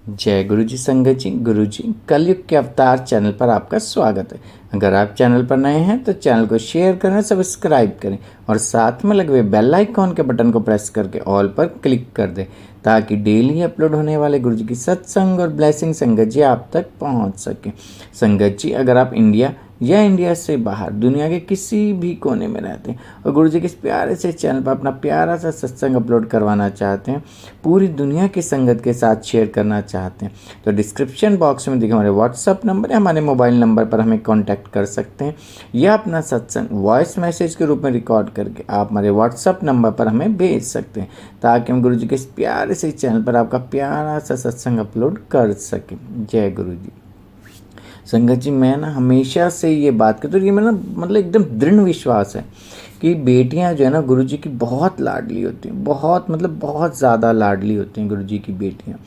जय गुरु जी संगत जी। गुरु जी कलयुग के अवतार चैनल पर आपका स्वागत है। अगर आप चैनल पर नए हैं तो चैनल को शेयर करें, सब्सक्राइब करें और साथ में लगे हुए बेल आइकॉन के बटन को प्रेस करके ऑल पर क्लिक कर दें ताकि डेली अपलोड होने वाले गुरु जी की सत्संग और ब्लेसिंग संगत जी आप तक पहुंच सके। संगत जी, अगर आप इंडिया या इंडिया से बाहर दुनिया के किसी भी कोने में रहते हैं और गुरु जी के इस प्यारे से चैनल पर अपना प्यारा सा सत्संग अपलोड करवाना चाहते हैं, पूरी दुनिया की संगत के साथ शेयर करना चाहते हैं, तो डिस्क्रिप्शन बॉक्स में दिखे हमारे व्हाट्सअप नंबर या हमारे मोबाइल नंबर पर हमें कांटेक्ट कर सकते हैं या अपना सत्संग वॉइस मैसेज के रूप में रिकॉर्ड करके आप हमारे व्हाट्सअप नंबर पर हमें भेज सकते हैं ताकि हम गुरु जी के इस प्यारे से चैनल पर आपका प्यारा सा सत्संग अपलोड कर सकें। जय गुरु जी। संगत जी, मैं ना हमेशा से ये बात करता हूँ, ये मेरा मतलब एकदम दृढ़ विश्वास है कि बेटियां जो है ना गुरु जी की बहुत लाडली होती हैं, बहुत मतलब बहुत ज़्यादा लाडली होती हैं गुरु जी की बेटियां।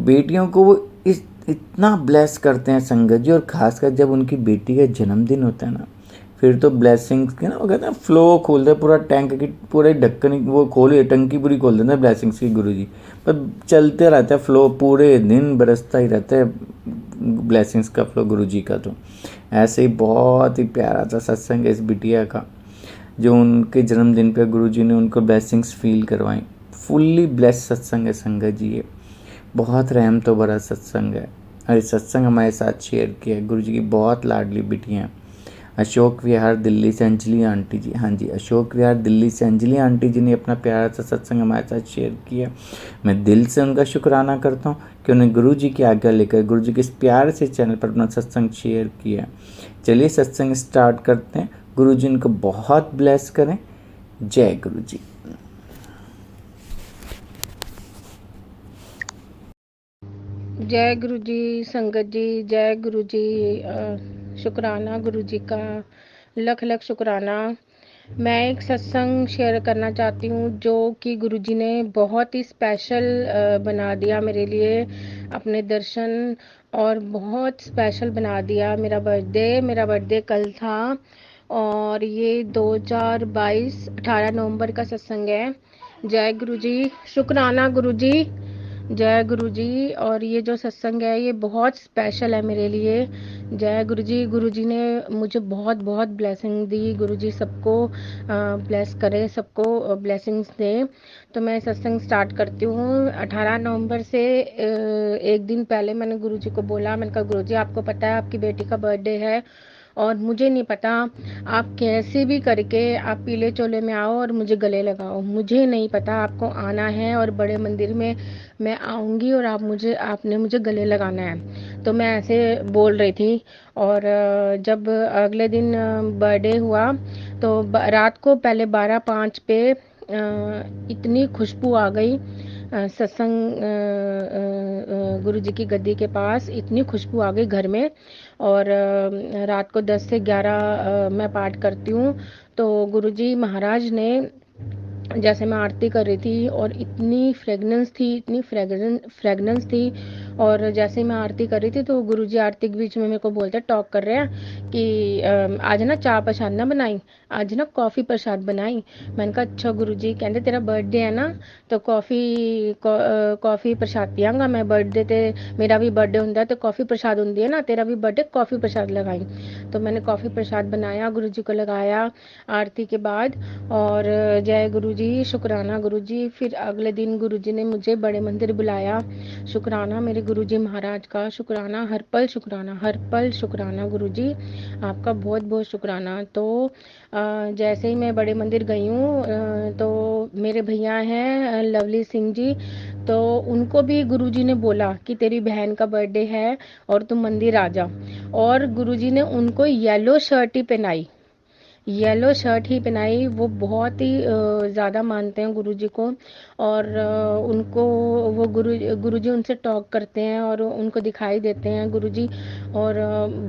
बेटियों को वो इतना ब्लेस करते हैं संगत जी, और खासकर जब उनकी बेटी का जन्मदिन होता है ना, फिर तो ब्लेसिंग्स के ना वो कहते हैं फ्लो खोलते हैं, पूरा टैंक की पूरे ढक्कन वो खोले, टंकी पूरी खोल देते हैं ब्लेसिंग्स की गुरु जी पर। चलते रहता है फ्लो, पूरे दिन बरसता ही रहता है ब्लेसिंग्स का फ्लो गुरु जी का। तो ऐसे ही बहुत ही प्यारा सा सत्संग है इस बिटिया का, जो उनके जन्मदिन पे गुरु जी ने उनको ब्लेसिंग्स फील करवाई। फुल्ली ब्लेस सत्संग है संगत जी, ये बहुत रहम तो बड़ा सत्संग है। और इस सत्संग हमारे साथ शेयर किया है गुरु जी की बहुत लाडली बिटियाँ हैं। अशोक विहार दिल्ली से अंजलि आंटी जी, हाँ जी, अशोक विहार दिल्ली से अंजलि आंटी जी ने अपना प्यारा सा सत्संग हमारे साथ शेयर किया। मैं दिल से उनका शुक्राना करता हूँ कि उन्हें गुरु जी की आज्ञा लेकर गुरु जी के इस प्यारे से चैनल पर अपना सत्संग शेयर किया। चलिए सत्संग स्टार्ट करते हैं। गुरु जी इनको बहुत ब्लेस करें। जय गुरु जी। जय गुरु जी संगत जी, जय गुरु जी। शुक्राना गुरु जी का, लख लख शुक्राना। मैं एक सत्संग शेयर करना चाहती हूँ जो कि गुरु जी ने बहुत ही स्पेशल बना दिया मेरे लिए, अपने दर्शन, और बहुत स्पेशल बना दिया। मेरा बर्थडे कल था और ये 2022 18 नवंबर का सत्संग है। जय गुरु जी, शुक्राना गुरु जी, जय गुरु जी। और ये जो सत्संग है ये बहुत स्पेशल है मेरे लिए। जय गुरु जी। गुरु जी ने मुझे बहुत बहुत ब्लेसिंग दी। गुरु जी सबको ब्लेस करे, सबको ब्लेसिंग्स दे। तो मैं सत्संग स्टार्ट करती हूँ। 18 नवंबर से एक दिन पहले मैंने गुरु जी को बोला, मैंने कहा गुरु जी आपको पता है आपकी बेटी का बर्थडे है और मुझे नहीं पता, आप कैसे भी करके आप पीले चोले में आओ और मुझे गले लगाओ। मुझे नहीं पता, आपको आना है और बड़े मंदिर में मैं आऊँगी और आपने मुझे गले लगाना है। तो मैं ऐसे बोल रही थी। और जब अगले दिन बर्थडे हुआ तो रात को पहले 12:05 पे इतनी खुशबू आ गई सत्संग गुरु जी की गद्दी के पास, इतनी खुशबू आ गई घर में। और रात को 10 से 11 मैं पाठ करती हूँ। तो गुरु जी महाराज ने, जैसे मैं आरती कर रही थी और इतनी फ्रेगनेंस थी, इतनी फ्रेगनेंस थी। और जैसे मैं आरती कर रही थी तो गुरुजी आरती के बीच में मेरे को बोलते, टॉक कर रहे हैं कि आज ना चाय प्रसाद ना बनाई, आज ना कॉफ़ी प्रसाद बनाई। मैंने कहा अच्छा गुरुजी। कहते तेरा बर्थडे है ना तो कॉफ़ी प्रसाद पियांगा मैं। बर्थडे ते मेरा भी बर्थडे होंगे तो कॉफ़ी प्रसाद होंगी है ना, तेरा भी बर्थडे कॉफ़ी प्रसाद लगाई। तो मैंने कॉफ़ी प्रसाद बनाया, गुरु जी को लगाया आरती के बाद। और जय गुरु जी, शुक्राना गुरु जी। फिर अगले दिन गुरु जी ने मुझे बड़े मंदिर बुलाया। शुक्राना मेरे गुरु जी महाराज का, शुक्राना हर पल, शुक्राना हर पल, शुक्राना गुरु जी आपका बहुत बहुत शुक्राना। तो जैसे ही मैं बड़े मंदिर गई हूँ तो मेरे भैया हैं लवली सिंह जी, तो उनको भी गुरुजी ने बोला कि तेरी बहन का बर्थडे है और तुम मंदिर आ जा। और गुरुजी ने उनको येलो शर्ट ही पहनाई, येलो शर्ट ही पहनाई। वो बहुत ही ज़्यादा मानते हैं गुरुजी को। और उनको वो गुरुजी उनसे टॉक करते हैं और उनको दिखाई देते हैं गुरुजी। और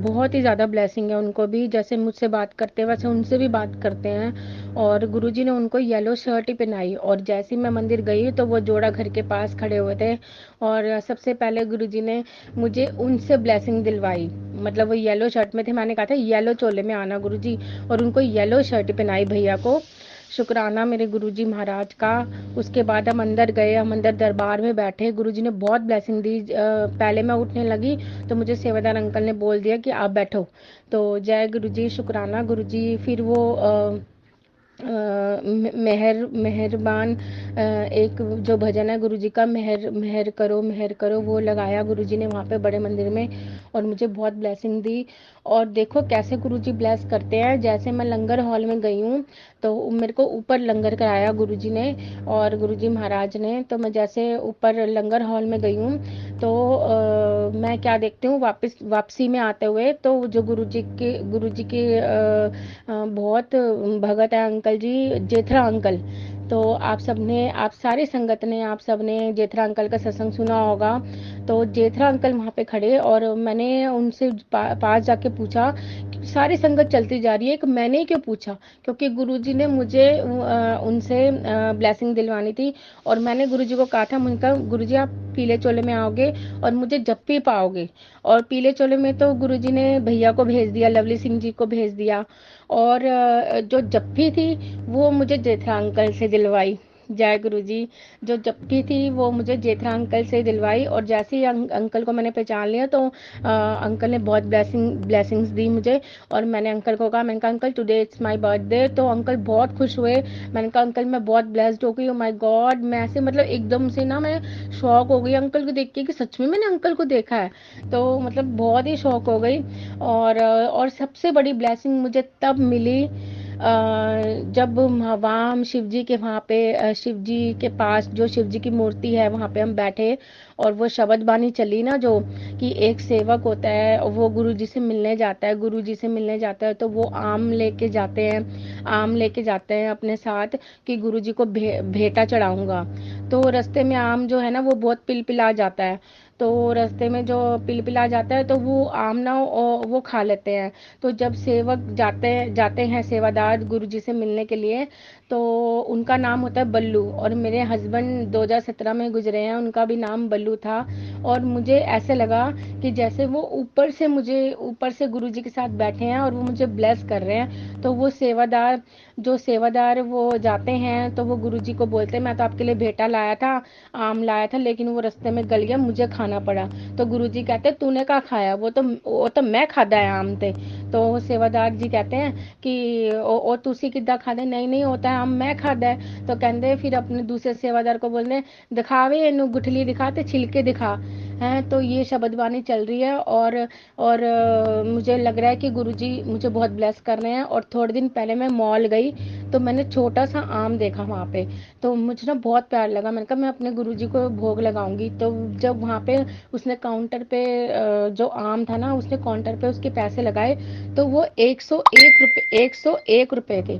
बहुत ही ज़्यादा ब्लेसिंग है उनको भी, जैसे मुझसे बात करते हैं वैसे उनसे भी बात करते हैं। और गुरुजी ने उनको येलो शर्ट ही पहनाई। और जैसे ही मैं मंदिर गई तो वो जोड़ा घर के पास खड़े हुए थे और सबसे पहले गुरुजी ने मुझे उनसे ब्लेसिंग दिलवाई। मतलब वो येलो शर्ट में थे, मैंने कहा था येलो चोले में आना गुरुजी, और उनको येलो शर्ट पहनाई भैया को। शुक्राना मेरे गुरुजी महाराज का। उसके बाद हम अंदर गए, हम अंदर दरबार में बैठे, गुरुजी ने बहुत ब्लेसिंग दी। पहले मैं उठने लगी तो मुझे सेवादार अंकल ने बोल दिया कि आप बैठो। तो जय गुरुजी, शुक्राना गुरुजी। फिर वो मेहरबान एक जो भजन है गुरुजी का, मेहर करो, वो लगाया गुरुजी ने वहाँ पे बड़े मंदिर में, और मुझे बहुत ब्लेसिंग दी। और देखो कैसे गुरुजी ब्लेस करते हैं। जैसे मैं लंगर हॉल में गई हूँ तो मेरे को ऊपर लंगर कराया गुरुजी ने और गुरुजी महाराज ने। तो मैं जैसे ऊपर लंगर हॉल में गई हूँ तो मैं क्या देखती हूँ, वापसी में आते हुए तो जो गुरुजी के बहुत भगत है अंकल जी, जेठरा अंकल। तो आप सारी संगत ने, आप सबने जेठरा अंकल का सत्संग सुना होगा। तो जेठरा अंकल वहाँ पे खड़े, और मैंने उनसे पास जाके पूछा, सारी संगत चलती जा रही है, एक मैंने क्यों पूछा, क्योंकि गुरुजी ने मुझे उनसे ब्लेसिंग दिलवानी थी। और मैंने गुरुजी को कहा था, मुझे कहा गुरुजी आप पीले चोले में आओगे और मुझे जप्पी पाओगे। और पीले चोले में तो गुरुजी ने भैया को भेज दिया, लवली सिंह जी को भेज दिया। और जो जप्पी थी वो मुझे जेठा अंकल से दिलवाई। जय गुरुजी। जो जप्पी थी वो मुझे जेठा अंकल से दिलवाई, और जैसे ही अंकल को मैंने पहचान लिया तो अंकल ने बहुत ब्लेसिंग्स दी मुझे। और मैंने अंकल को कहा, मैंने कहा uncle today it's my birthday. तो अंकल बहुत खुश हुए। मैंने कहा अंकल मैं बहुत ब्लेस्ड हो गई, ओ माय गॉड। मैं ऐसे मतलब एकदम से ना मैं शॉक हो गई अंकल को देख के कि सच में मैंने अंकल को देखा है। तो मतलब बहुत ही शॉक हो गई। और सबसे बड़ी ब्लेसिंग मुझे तब मिली जब वहाँ हम शिव जी के वहाँ पे शिव जी के पास जो शिव जी की मूर्ति है वहाँ पे हम बैठे, और वो शब्द बानी चली ना, जो कि एक सेवक होता है वो गुरु जी से मिलने जाता है, गुरु जी से मिलने जाता है तो वो आम लेके जाते हैं, आम लेके जाते हैं अपने साथ कि गुरु जी को भेंटा चढ़ाऊंगा। तो रास्ते में आम जो है ना वो बहुत पिलपिला जाता है। तो रास्ते में जो पिलपिला जाता है तो वो आम ना वो खा लेते हैं। तो जब सेवक जाते हैं सेवादार गुरु जी से मिलने के लिए, तो उनका नाम होता है बल्लू, और मेरे हस्बैंड 2017 में गुजरे हैं, उनका भी नाम बल्लू था। और मुझे ऐसे लगा कि जैसे वो ऊपर से गुरु जी के साथ बैठे हैं और वो मुझे ब्लेस कर रहे हैं। तो वो सेवादार वो जाते हैं तो वो गुरु जी को बोलते हैं, मैं तो आपके लिए भेंटा लाया था, आम लाया था, लेकिन वो रास्ते में गल गया, मुझे खाना पड़ा। तो गुरु जी कहते हैं तूने क्या खाया, वो तो मैं खादा है आम ते। तो सेवादार जी कहते हैं कि ओ तुसी किद्दां खादे, नहीं नहीं होता है आम मैं खादा है। तो कहते फिर अपने दूसरे सेवादार को बोलते दिखावे इनू गुठली दिखा ते छिलके दिखा हैं। तो ये शब्दवाणी चल रही है। और मुझे लग रहा है कि गुरुजी मुझे बहुत ब्लेस कर रहे हैं। और थोड़े दिन पहले मैं मॉल गई तो मैंने छोटा सा आम देखा वहाँ पे, तो मुझे ना बहुत प्यार लगा। मैंने कहा मैं अपने गुरुजी को भोग लगाऊंगी। तो जब वहाँ पे उसने काउंटर पे जो आम था ना, उसने काउंटर पे उसके पैसे लगाए, तो वो 101 रुपए थे।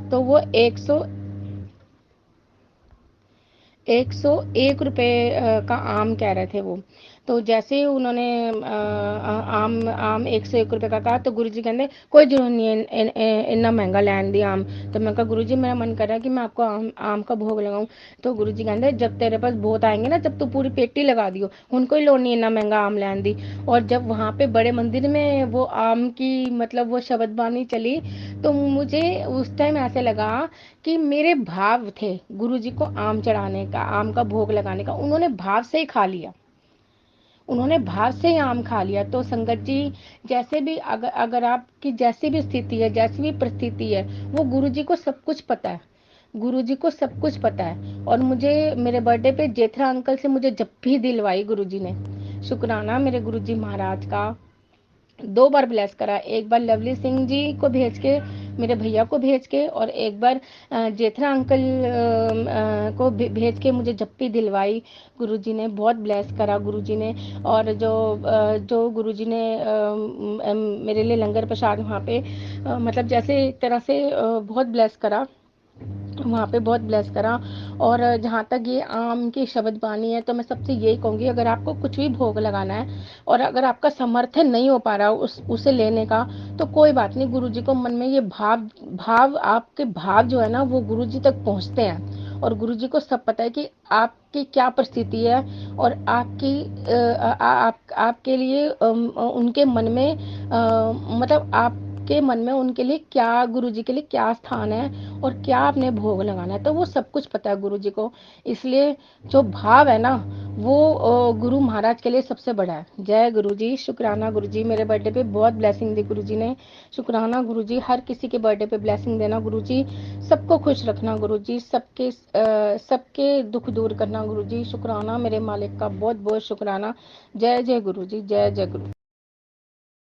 तो वो 101 रुपए का आम कह रहे थे वो। तो जैसे ही उन्होंने आम आम 101 रुपए का कहा तो गुरुजी कहते कोई जरूरत नहीं है इतना महंगा लैन दी आम। तो मैं कहा गुरुजी मेरा मन कर रहा है कि मैं आपको आम का भोग लगाऊं। तो गुरुजी कहते जब तेरे पास बहुत आएंगे ना, जब तू पूरी पेटी लगा दियो, उनको ही लोड नहीं इतना महंगा आम लैन दी। और जब वहाँ पे बड़े मंदिर में वो आम की मतलब वो शब्द बानी चली, तो मुझे उस टाइम ऐसे लगा कि मेरे भाव थे गुरुजी को आम चढ़ाने का, आम का भोग लगाने का, उन्होंने भाव से ही खा लिया, उन्होंने भाव से ही आम खा लिया। तो संगत जी, जैसे भी अगर आपकी जैसी भी स्थिति है, जैसी भी परिस्थिति है, वो गुरुजी को सब कुछ पता है, गुरुजी को सब कुछ पता है। और मुझे मेरे बर्थडे पे जेठरा अंकल से मुझे जब भी दिलवाई गुरुजी ने। शुक्राना मेरे गुरुजी महाराज का। 2 बार ब्लेस करा, एक बार लवली सिंह जी को भेज के, मेरे भैया को भेज के, और एक बार जेठरा अंकल को भेज के मुझे जप्पी दिलवाई गुरुजी ने। बहुत ब्लेस करा गुरुजी ने। और जो गुरुजी ने मेरे लिए लंगर प्रसाद वहाँ पे मतलब जैसे एक तरह से बहुत ब्लेस करा, वहाँ पे बहुत ब्लेस करा। और जहाँ तक ये आम की शब्द बानी है, तो मैं सबसे यही कहूँगी, अगर आपको कुछ भी भोग लगाना है और अगर आपका समर्थन नहीं हो पा रहा उसे लेने का, तो कोई बात नहीं, गुरुजी को मन में ये भाव आपके भाव जो है ना वो गुरुजी तक पहुँचते हैं। और गुरुजी को सब पता है कि आपकी क्या परिस्थिति है, और आपके लिए उनके मन में मतलब आप आपके मन में उनके लिए क्या, गुरु जी के लिए क्या स्थान है और क्या आपने भोग लगाना है, तो वो सब कुछ पता है गुरु जी को। इसलिए जो भाव है ना, वो गुरु महाराज के लिए सबसे बड़ा है। जय गुरु जी, शुक्राना गुरु जी, मेरे बर्थडे पे बहुत ब्लेसिंग दी गुरु जी ने। शुक्राना गुरु जी, हर किसी के बर्थडे पे ब्लेसिंग देना गुरु जी, सबको खुश रखना गुरु जी, सबके दुख दूर करना गुरु जी। शुक्राना मेरे मालिक का, बहुत बहुत शुक्राना। जय जय गुरु जी, जय जय गुरु।